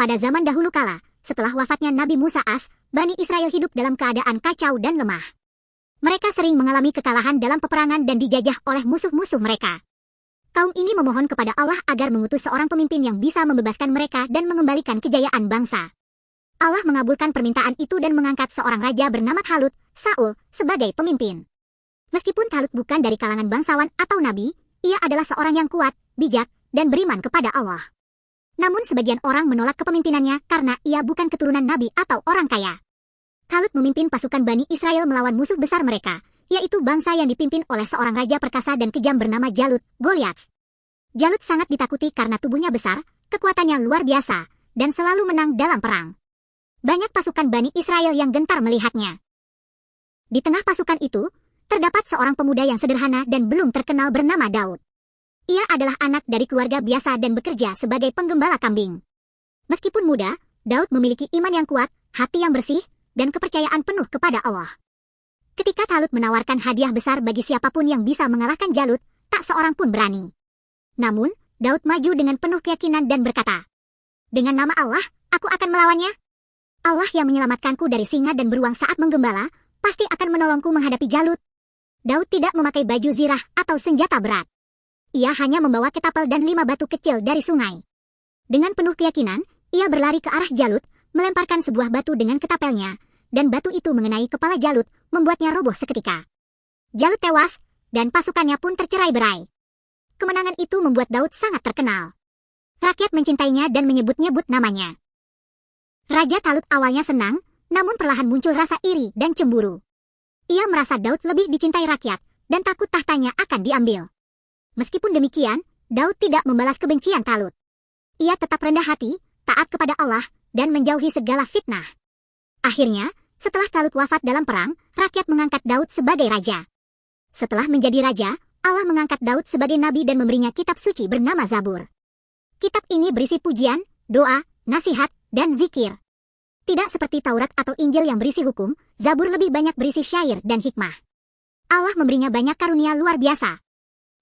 Pada zaman dahulu kala, setelah wafatnya Nabi Musa Bani Israel hidup dalam keadaan kacau dan lemah. Mereka sering mengalami kekalahan dalam peperangan dan dijajah oleh musuh-musuh mereka. Kaum ini memohon kepada Allah agar mengutus seorang pemimpin yang bisa membebaskan mereka dan mengembalikan kejayaan bangsa. Allah mengabulkan permintaan itu dan mengangkat seorang raja bernama Talut, Saul, sebagai pemimpin. Meskipun Talut bukan dari kalangan bangsawan atau nabi, ia adalah seorang yang kuat, bijak, dan beriman kepada Allah. Namun sebagian orang menolak kepemimpinannya karena ia bukan keturunan nabi atau orang kaya. Talut memimpin pasukan Bani Israel melawan musuh besar mereka, yaitu bangsa yang dipimpin oleh seorang raja perkasa dan kejam bernama Jalut, Goliat. Jalut sangat ditakuti karena tubuhnya besar, kekuatannya luar biasa, dan selalu menang dalam perang. Banyak pasukan Bani Israel yang gentar melihatnya. Di tengah pasukan itu, terdapat seorang pemuda yang sederhana dan belum terkenal bernama Daud. Ia adalah anak dari keluarga biasa dan bekerja sebagai penggembala kambing. Meskipun muda, Daud memiliki iman yang kuat, hati yang bersih, dan kepercayaan penuh kepada Allah. Ketika Talut menawarkan hadiah besar bagi siapapun yang bisa mengalahkan Jalut, tak seorang pun berani. Namun, Daud maju dengan penuh keyakinan dan berkata, "Dengan nama Allah, aku akan melawannya. Allah yang menyelamatkanku dari singa dan beruang saat menggembala, pasti akan menolongku menghadapi Jalut." Daud tidak memakai baju zirah atau senjata berat. Ia hanya membawa ketapel dan 5 batu kecil dari sungai. Dengan penuh keyakinan, ia berlari ke arah Jalut, melemparkan sebuah batu dengan ketapelnya, dan batu itu mengenai kepala Jalut, membuatnya roboh seketika. Jalut tewas, dan pasukannya pun tercerai-berai. Kemenangan itu membuat Daud sangat terkenal. Rakyat mencintainya dan menyebut-nyebut namanya. Raja Talut awalnya senang, namun perlahan muncul rasa iri dan cemburu. Ia merasa Daud lebih dicintai rakyat, dan takut tahtanya akan diambil. Meskipun demikian, Daud tidak membalas kebencian Talut. Ia tetap rendah hati, taat kepada Allah, dan menjauhi segala fitnah. Akhirnya, setelah Talut wafat dalam perang, rakyat mengangkat Daud sebagai raja. Setelah menjadi raja, Allah mengangkat Daud sebagai nabi dan memberinya kitab suci bernama Zabur. Kitab ini berisi pujian, doa, nasihat, dan zikir. Tidak seperti Taurat atau Injil yang berisi hukum, Zabur lebih banyak berisi syair dan hikmah. Allah memberinya banyak karunia luar biasa.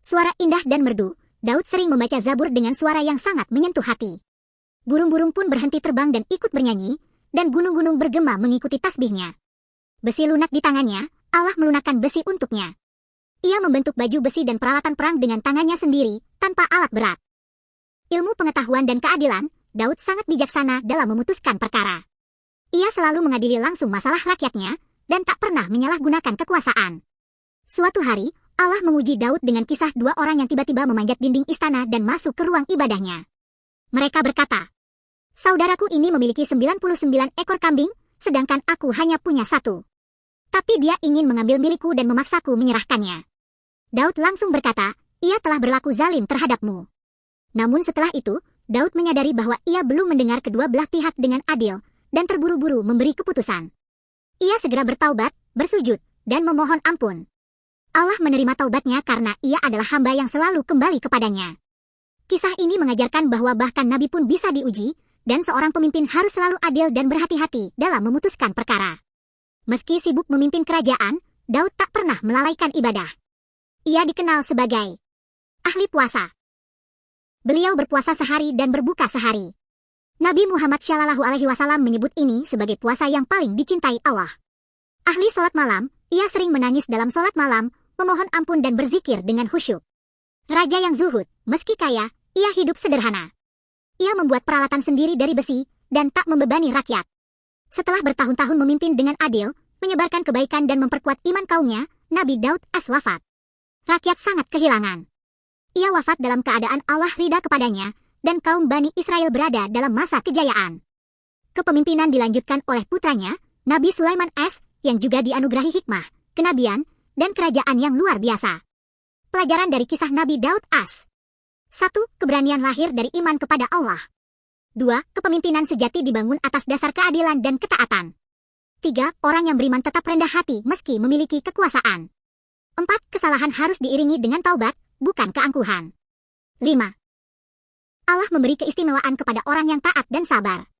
Suara indah dan merdu, Daud sering membaca Zabur dengan suara yang sangat menyentuh hati. Burung-burung pun berhenti terbang dan ikut bernyanyi, dan gunung-gunung bergema mengikuti tasbihnya. Besi lunak di tangannya, Allah melunakkan besi untuknya. Ia membentuk baju besi dan peralatan perang dengan tangannya sendiri, tanpa alat berat. Ilmu pengetahuan dan keadilan, Daud sangat bijaksana dalam memutuskan perkara. Ia selalu mengadili langsung masalah rakyatnya, dan tak pernah menyalahgunakan kekuasaan. Suatu hari, Allah menguji Daud dengan kisah 2 orang yang tiba-tiba memanjat dinding istana dan masuk ke ruang ibadahnya. Mereka berkata, "Saudaraku ini memiliki 99 ekor kambing, sedangkan aku hanya punya 1. Tapi dia ingin mengambil milikku dan memaksaku menyerahkannya." Daud langsung berkata, "Ia telah berlaku zalim terhadapmu." Namun setelah itu, Daud menyadari bahwa ia belum mendengar kedua belah pihak dengan adil, dan terburu-buru memberi keputusan. Ia segera bertaubat, bersujud, dan memohon ampun. Allah menerima taubatnya karena ia adalah hamba yang selalu kembali kepadanya. Kisah ini mengajarkan bahwa bahkan nabi pun bisa diuji, dan seorang pemimpin harus selalu adil dan berhati-hati dalam memutuskan perkara. Meski sibuk memimpin kerajaan, Daud tak pernah melalaikan ibadah. Ia dikenal sebagai ahli puasa. Beliau berpuasa sehari dan berbuka sehari. Nabi Muhammad SAW menyebut ini sebagai puasa yang paling dicintai Allah. Ahli sholat malam, ia sering menangis dalam sholat malam, memohon ampun dan berzikir dengan khusyuk. Raja yang zuhud, meski kaya, ia hidup sederhana. Ia membuat peralatan sendiri dari besi, dan tak membebani rakyat. Setelah bertahun-tahun memimpin dengan adil, menyebarkan kebaikan dan memperkuat iman kaumnya, Nabi Daud wafat. Rakyat sangat kehilangan. Ia wafat dalam keadaan Allah ridha kepadanya, dan kaum Bani Israel berada dalam masa kejayaan. Kepemimpinan dilanjutkan oleh putranya, Nabi Sulaiman yang juga dianugerahi hikmah, kenabian, dan kerajaan yang luar biasa. Pelajaran dari kisah Nabi Daud 1. Keberanian lahir dari iman kepada Allah. 2. Kepemimpinan sejati dibangun atas dasar keadilan dan ketaatan. 3. Orang yang beriman tetap rendah hati meski memiliki kekuasaan. 4. Kesalahan harus diiringi dengan taubat, bukan keangkuhan. 5. Allah memberi keistimewaan kepada orang yang taat dan sabar.